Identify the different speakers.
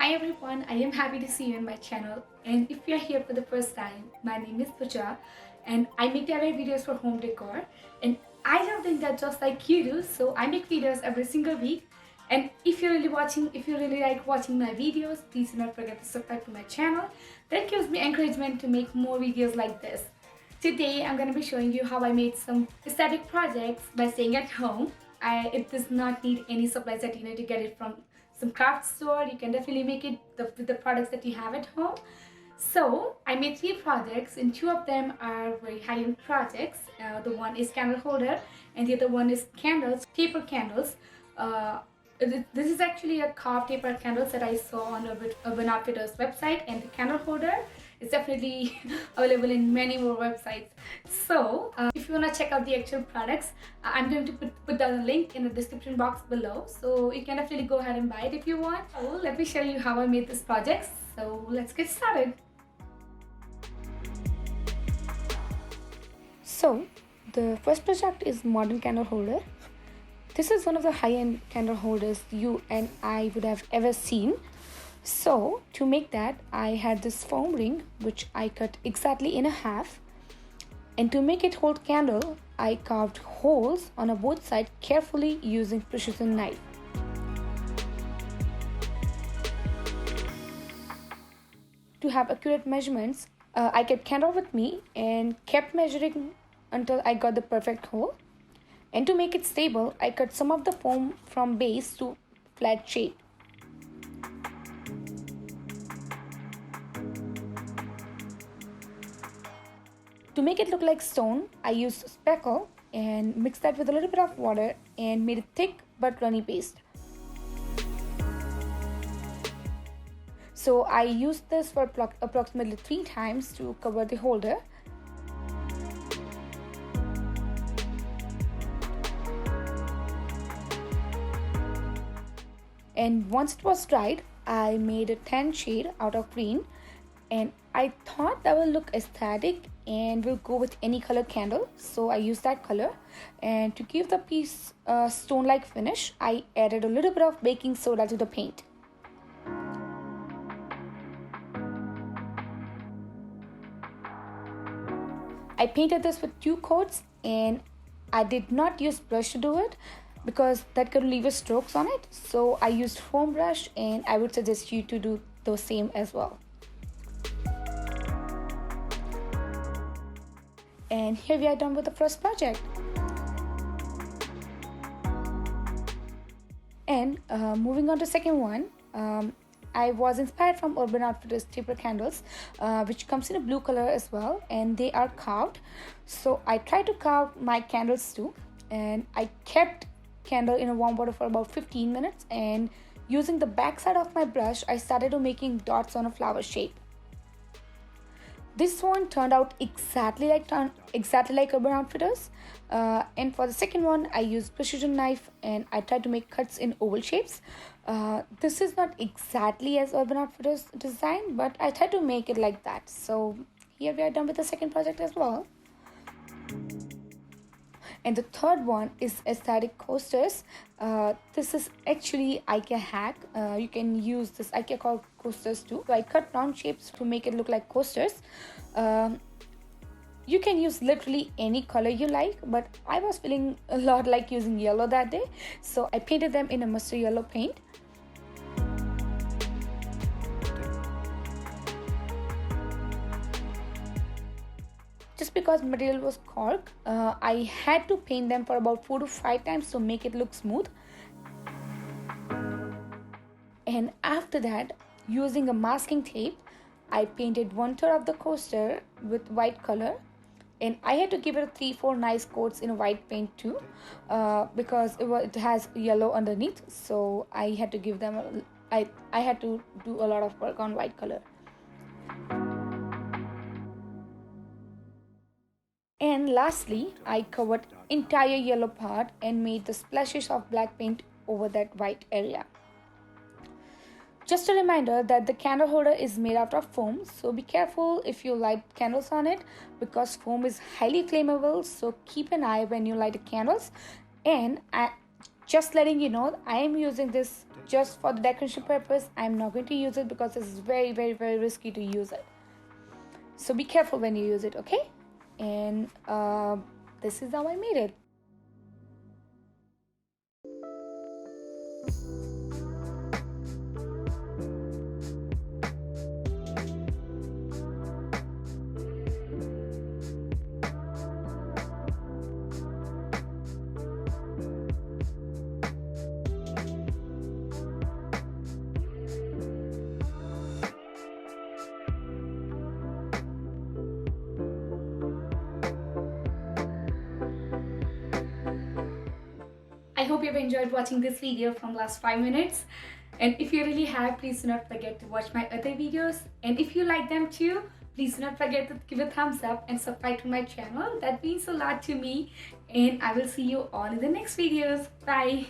Speaker 1: Hi everyone, I am happy to see you on my channel, and if you are here for the first time, my name is Puja and I make DIY videos for home decor, and I love doing that just like you do. So I make videos every single week, and if you really like watching my videos, please do not forget to subscribe to my channel. That gives me encouragement to make more videos like this. Today I'm going to be showing you how I made some aesthetic projects by staying at home. It does not need any supplies that you need to get it from some craft store. You can definitely make it with the products that you have at home. So I made 3 projects, and 2 of them are very high-end projects. The one is candle holder and the other one is candles, paper candles. uh, this is actually a carved paper candles that I saw on Urban Outfitters website, and the candle holder is definitely available in many more websites. So if you want to check out the actual products, I'm going to put down a link in the description box below, so you can definitely go ahead and buy it if you want. So let me show you how I made this project. So let's get started. So the first project is modern candle holder. This is one of the high-end candle holders you and I would have ever seen. So to make that, I had this foam ring which I cut exactly in half, and to make it hold candle, I carved holes on both sides carefully using precision knife. To have accurate measurements, I kept candle with me and kept measuring until I got the perfect hole. And to make it stable, I cut some of the foam from base to flat shape. To make it look like stone, I used speckle and mixed that with a little bit of water and made a thick but runny paste. So I used this for approximately 3 times to cover the holder. And once it was dried, I made a tan shade out of green, and I thought that will look aesthetic and will go with any color candle, so I used that color. And to give the piece a stone-like finish, I added a little bit of baking soda to the paint. I painted this with 2 coats, and I did not use brush to do it because that could leave strokes on it. So I used foam brush, and I would suggest you to do the same as well. And here we are done with the first project. And moving on to second one, I was inspired from Urban Outfitters paper candles, which comes in a blue color as well, and they are carved. So I tried to carve my candles too, and I kept candle in a warm water for about 15 minutes, and using the back side of my brush, I started making dots on a flower shape. This one turned out exactly like Urban Outfitters. And for the second one, I used precision knife and I tried to make cuts in oval shapes. This is not exactly as Urban Outfitters design, but I tried to make it like that. So here we are done with the second project as well. And the third one is aesthetic coasters. This is actually Ikea hack. You can use this Ikea called coasters too. So I cut round shapes to make it look like coasters. You can use literally any color you like, but I was feeling a lot like using yellow that day, so I painted them in a mustard yellow paint. Just because material was cork, I had to paint them for about 4 to 5 times to make it look smooth. And after that, using a masking tape, I painted 1/3 of the coaster with white color, and I had to give it 3-4 nice coats in white paint too, because it has yellow underneath, so I had to give them I had to do a lot of work on white color. And lastly, I covered entire yellow part and made the splashes of black paint over that white area. Just a reminder that the candle holder is made out of foam, so be careful if you light candles on it because foam is highly flammable, so keep an eye when you light the candles. And just letting you know, I am using this just for the decoration purpose. I'm not going to use it because it's very, very, very risky to use it. So be careful when you use it, okay? And this is how I made it. I hope you've enjoyed watching this video from last 5 minutes. And if you really have, please do not forget to watch my other videos. And if you like them too, please do not forget to give a thumbs up and subscribe to my channel. That means a lot to me. And I will see you all in the next videos. Bye.